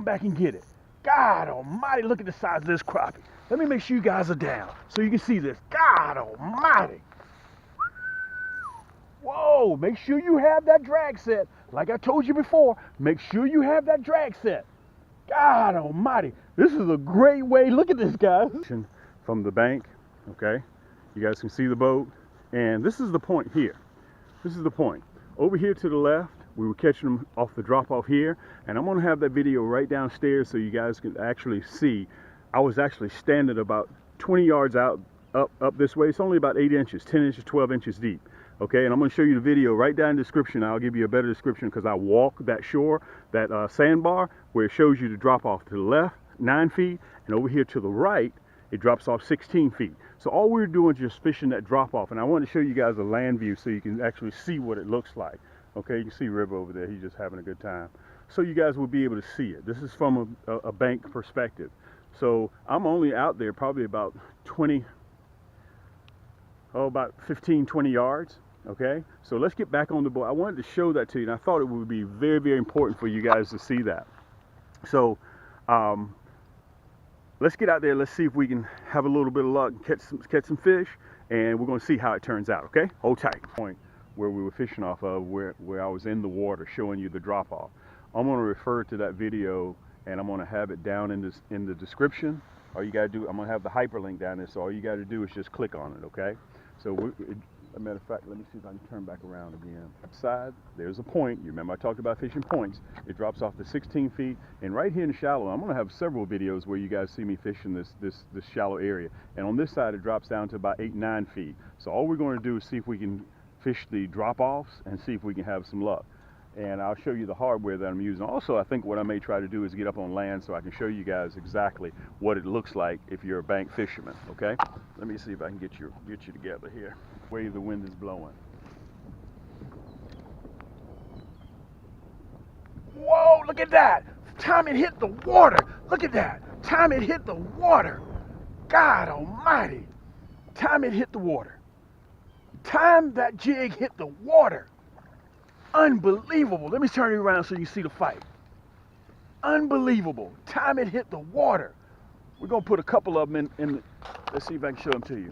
come back and get it. God almighty, look at the size of this crappie. Let me make sure you guys are down so you can see this. God almighty. Whoa, make sure you have that drag set. Like I told you before, make sure you have that drag set. God almighty. This is a great way. Look at this, guys. From the bank, okay? You guys can see the boat. And this is the point here. This is the point. Over here to the left, we were catching them off the drop off here. And I'm gonna have that video right downstairs so you guys can actually see. I was actually standing about 20 yards out, up this way. It's only about 8 inches, 10 inches, 12 inches deep. Okay, and I'm going to show you the video right down in the description. I'll give you a better description because I walk that shore, that sandbar, where it shows you the drop off to the left, 9 feet, and over here to the right, it drops off 16 feet. So all we're doing is just fishing that drop off, and I want to show you guys a land view so you can actually see what it looks like. Okay, you can see River over there. He's just having a good time. So you guys will be able to see it. This is from a bank perspective. So I'm only out there probably about 15, 20 yards. Okay, so let's get back on the boat. I wanted to show that to you, and I thought it would be very, very important for you guys to see that. So let's get out there. Let's see if we can have a little bit of luck and catch some fish, and we're going to see how it turns out. Okay, hold tight. Point where we were fishing off of, where I was in the water showing you the drop off. I'm going to refer to that video, and I'm going to have it down in the description. All you got to do, I'm going to have the hyperlink down there, so all you got to do is just click on it. Okay, so as a matter of fact, let me see if I can turn back around again. Side, there's a point. You remember I talked about fishing points. It drops off to 16 feet. And right here in the shallow, I'm going to have several videos where you guys see me fishing this shallow area. And on this side, it drops down to about 8, 9 feet. So all we're going to do is see if we can fish the drop-offs and see if we can have some luck. And I'll show you the hardware that I'm using. Also, I think what I may try to do is get up on land so I can show you guys exactly what it looks like if you're a bank fisherman, okay? Let me see if I can get you together here. Way the wind is blowing. Whoa, look at that. Time it hit the water. Look at that. Time it hit the water. God almighty. Time it hit the water. Time that jig hit the water. Unbelievable. Let me turn you around so you see the fight. Unbelievable. Time it hit the water. We're going to put a couple of them in let's see if I can show them to you.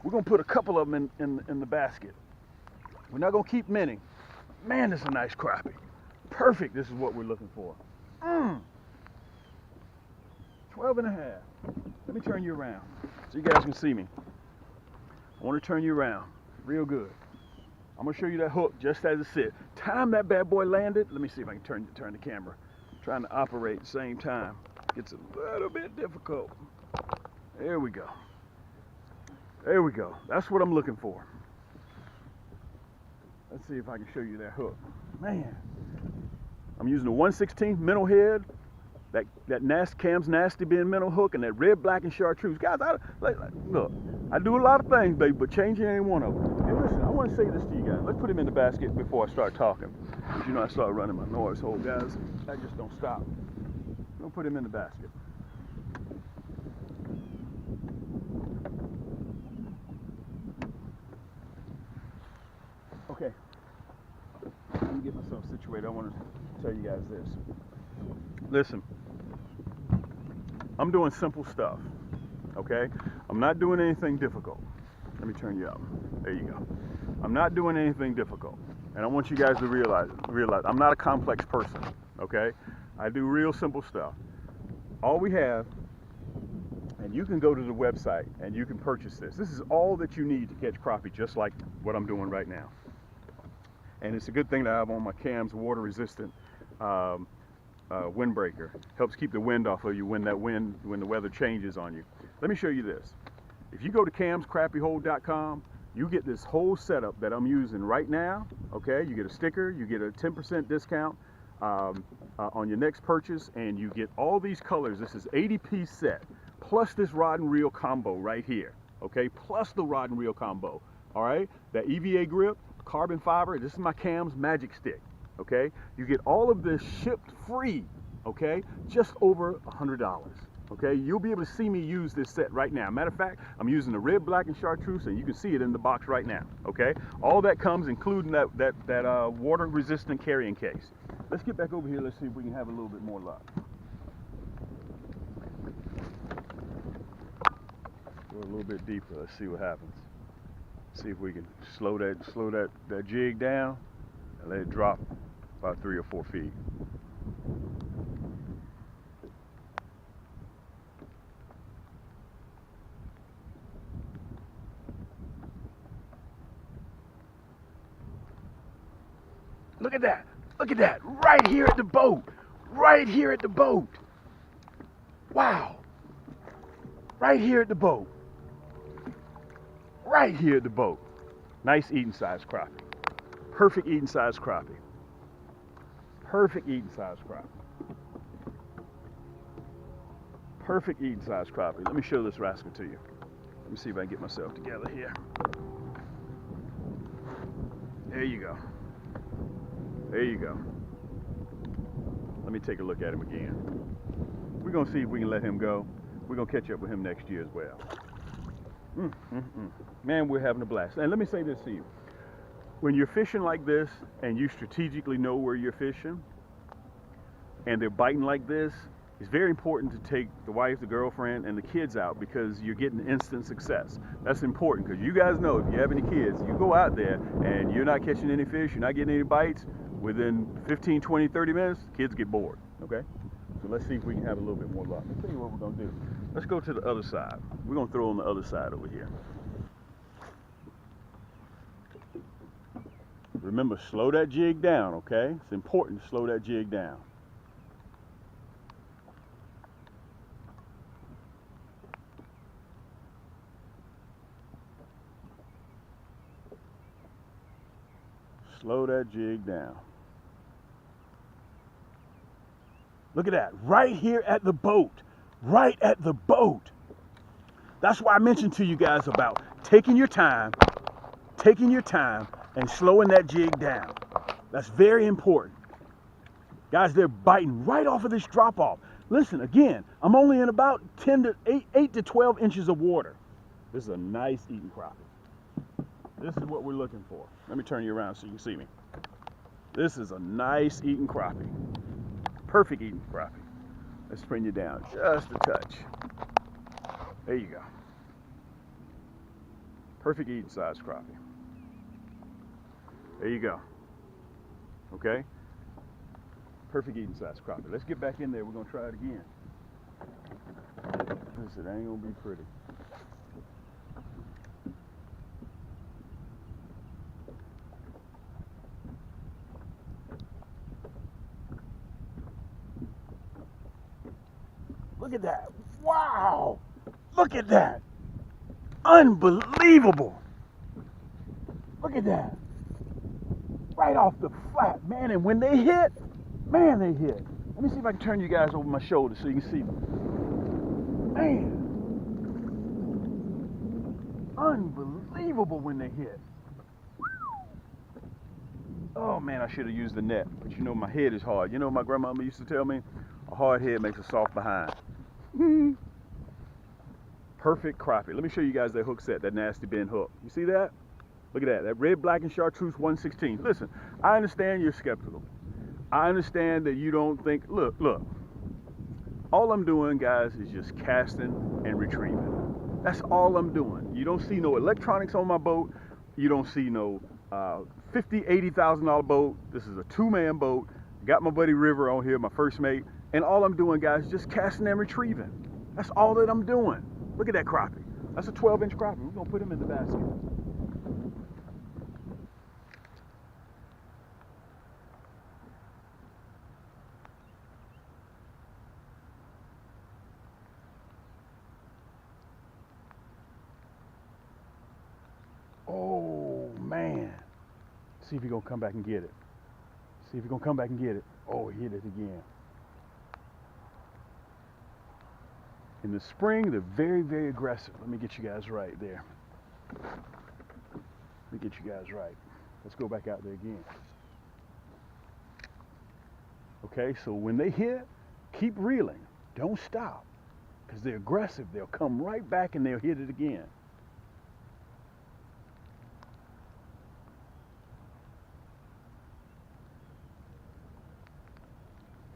We're going to put a couple of them in the basket. We're not going to keep many. Man, this is a nice crappie. Perfect. This is what we're looking for. 12 and a half. Let me turn you around so you guys can see me. I want to turn you around real good. I'm going to show you that hook just as it sits. Time that bad boy landed. Let me see if I can turn the camera. I'm trying to operate at the same time. It's a little bit difficult. There we go. There we go. That's what I'm looking for. Let's see if I can show you that hook. Man, I'm using a 1/16 minnow head, that Cam's Nasty Bin minnow hook, and that red, black, and chartreuse. Guys, look, I do a lot of things, baby, but changing ain't one of them. And listen, I want to say this to you guys. Let's put him in the basket before I start talking. Because you know I start running my noise hole, guys. I just don't stop. Don't put him in the basket. Okay, let me get myself situated. I want to tell you guys this. Listen, I'm doing simple stuff, okay? I'm not doing anything difficult. Let me turn you up. There you go. I'm not doing anything difficult. And I want you guys to realize I'm not a complex person, okay? I do real simple stuff. All we have, and you can go to the website and you can purchase this. This is all that you need to catch crappie, just like what I'm doing right now. And it's a good thing to have on my Cam's water resistant windbreaker. Helps keep the wind off of you when the weather changes on you. Let me show you this. If you go to camscrappiehold.com, you get this whole setup that I'm using right now. Okay, you get a sticker, you get a 10% discount on your next purchase, and you get all these colors. This is 80-piece set, plus this rod and reel combo right here. Okay, plus the rod and reel combo. All right, that EVA grip, carbon fiber. This is my Cam's Magic Stick. Okay, you get all of this shipped free. Okay, just over $100. Okay, you'll be able to see me use this set right now. Matter of fact, I'm using the red, black, and chartreuse, and you can see it in the box right now. Okay, all that comes including that water resistant carrying case. Let's get back over here. Let's see if we can have a little bit more luck. a little bit deeper. Let's see what happens. See if we can slow that jig down and let it drop about 3 or 4 feet. Look at that. Look at that. Right here at the boat. Right here at the boat. Wow. Right here at the boat. Right here at the boat. Nice eating size crappie. Perfect eating size crappie. Perfect eating size crappie. Perfect eating size crappie. Let me show this rascal to you. Let me see if I can get myself together here. There you go. There you go. Let me take a look at him again. We're gonna see if we can let him go. We're gonna catch up with him next year as well. Man, we're having a blast. And let me say this to you. When you're fishing like this and you strategically know where you're fishing and they're biting like this, it's very important to take the wife, the girlfriend, and the kids out because you're getting instant success. That's important because you guys know if you have any kids, you go out there and you're not catching any fish, you're not getting any bites, within 15, 20, 30 minutes, kids get bored, okay? So let's see if we can have a little bit more luck. Let's tell you what we're gonna do. Let's go to the other side. We're gonna throw on the other side over here. Remember, slow that jig down, okay? It's important to slow that jig down. Slow that jig down. Look at that, right here at the boat, right at the boat. That's why I mentioned to you guys about taking your time and slowing that jig down. That's very important. Guys, they're biting right off of this drop off. Listen, again, I'm only in about 8 to 12 inches of water. This is a nice eating crappie. This is what we're looking for. Let me turn you around so you can see me. This is a nice eating crappie. Perfect eating crappie. Let's bring you down just a touch. There you go. Perfect eating size crappie. There you go. Okay? Perfect eating size crappie. Let's get back in there. We're going to try it again. Listen, it ain't going to be pretty. Look at that. Wow. Look at that. Unbelievable. Look at that. Right off the flat, man. And when they hit, man, they hit. Let me see if I can turn you guys over my shoulder so you can see me. Man. Unbelievable when they hit. Oh, man, I should have used the net. But you know, my head is hard. You know, my grandmama used to tell me, a hard head makes a soft behind. Perfect crappie. Let me show you guys that hook set, that nasty bend hook. You see that? Look at that. That red, black, and chartreuse 116. Listen, I understand you're skeptical. I understand that you don't think, look. All I'm doing, guys, is just casting and retrieving. That's all I'm doing. You don't see no electronics on my boat. You don't see no $50,000, $80,000 boat. This is a 2-man boat. Got my buddy River on here, my first mate. And all I'm doing, guys, is just casting and retrieving. That's all that I'm doing. Look at that crappie. That's a 12-inch crappie. We're going to put him in the basket. Oh, man. See if he's going to come back and get it. See if he's going to come back and get it. Oh, he hit it again. In the spring, they're very, very aggressive. Let me get you guys right there. Let me get you guys right. Let's go back out there again. Okay, so when they hit, keep reeling. Don't stop. Because they're aggressive. They'll come right back and they'll hit it again.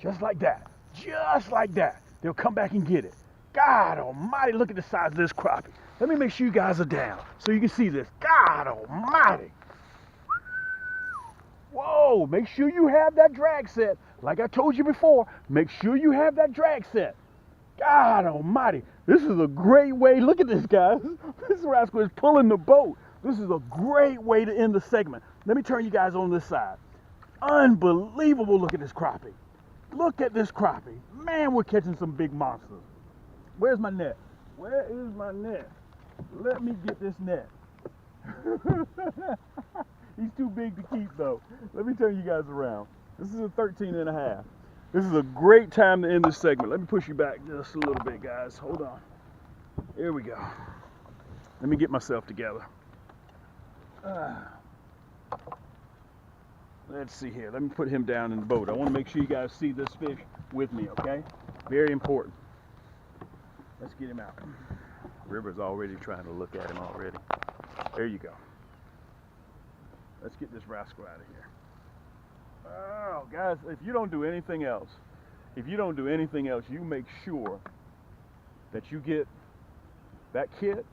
Just like that. Just like that. They'll come back and get it. God almighty, look at the size of this crappie. Let me make sure you guys are down so you can see this. God almighty. Whoa, make sure you have that drag set. Like I told you before, make sure you have that drag set. God almighty. This is a great way. Look at this, guys. This rascal is pulling the boat. This is a great way to end the segment. Let me turn you guys on this side. Unbelievable. Look at this crappie. Look at this crappie. Man, we're catching some big monsters. Where's my net? Where is my net? Let me get this net. He's too big to keep though. Let me turn you guys around. This is a 13 and a half. This is a great time to end this segment. Let me push you back just a little bit, guys. Hold on. Here we go. Let me get myself together. Let's see here. Let me put him down in the boat. I want to make sure you guys see this fish with me, okay? Very important. Let's get him out. River's already trying to look at him already. There you go. Let's get this rascal out of here. Oh, guys, if you don't do anything else, you make sure that you get that kit.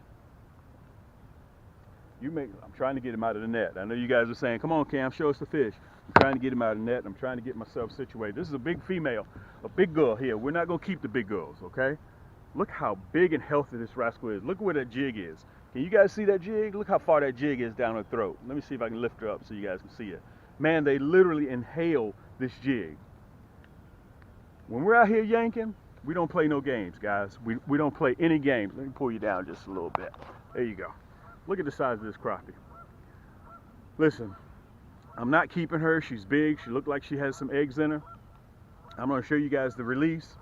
I'm trying to get him out of the net. I know you guys are saying, come on, Cam, show us the fish. I'm trying to get him out of the net. I'm trying to get myself situated. This is a big female, a big girl here. We're not going to keep the big girls, okay? Look how big and healthy this rascal is. Look where that jig is. Can you guys see that jig? Look how far that jig is down her throat. Let me see if I can lift her up so you guys can see it. Man, they literally inhale this jig. When we're out here yanking, we don't play no games, guys. We don't play any games. Let me pull you down just a little bit. There you go. Look at the size of this crappie. Listen, I'm not keeping her. She's big. She looked like she has some eggs in her. I'm going to show you guys the release.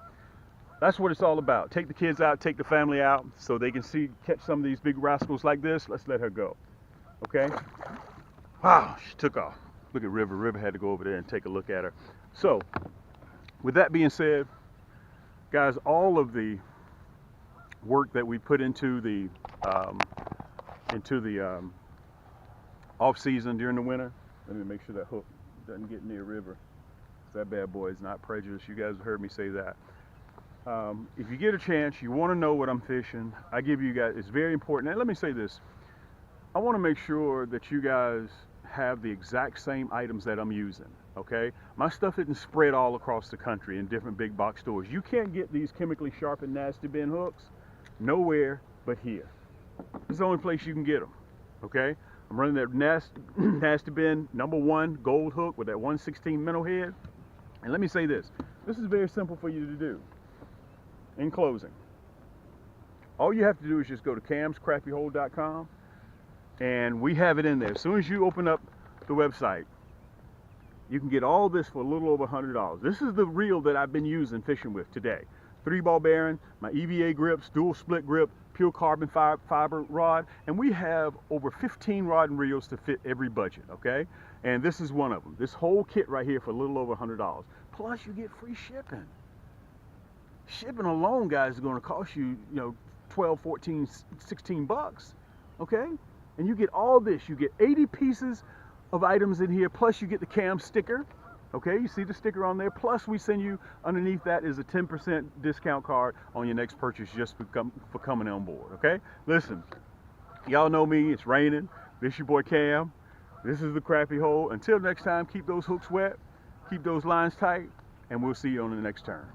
That's what it's all about. Take the kids out, take the family out so they can catch some of these big rascals like this. Let's let her go. Okay? Wow, she took off. Look at River. River had to go over there and take a look at her. So, with that being said, guys, all of the work that we put into the off season during the winter. Let me make sure that hook doesn't get near River. That bad boy is not prejudiced. You guys have heard me say that. If you get a chance, you want to know what I'm fishing, I give you guys, it's very important. And let me say this, I want to make sure that you guys have the exact same items that I'm using, okay? My stuff isn't spread all across the country in different big box stores. You can't get these chemically sharpened nasty bin hooks nowhere but here. This is the only place you can get them, okay? I'm running that nasty bin #1 gold hook with that 1/16 minnow head. And let me say this is very simple for you to do. In closing, all you have to do is just go to camscrappiehold.com and we have it in there. As soon as you open up the website, you can get all this for a little over $100. This is the reel that I've been using fishing with today. 3-ball bearing, my EVA grips, dual split grip, pure carbon fiber rod, and we have over 15 rod and reels to fit every budget, okay? And this is one of them. This whole kit right here for a little over $100. Plus you get free shipping. Shipping alone, guys, is going to cost you, 12, 14, 16 bucks, okay? And you get all this. You get 80 pieces of items in here, plus you get the Cam sticker, okay? You see the sticker on there, plus we send you, underneath that is a 10% discount card on your next purchase just for coming on board, okay? Listen, y'all know me, it's raining. This your boy Cam. This is the Crappie Hole. Until next time, keep those hooks wet, keep those lines tight, and we'll see you on the next turn.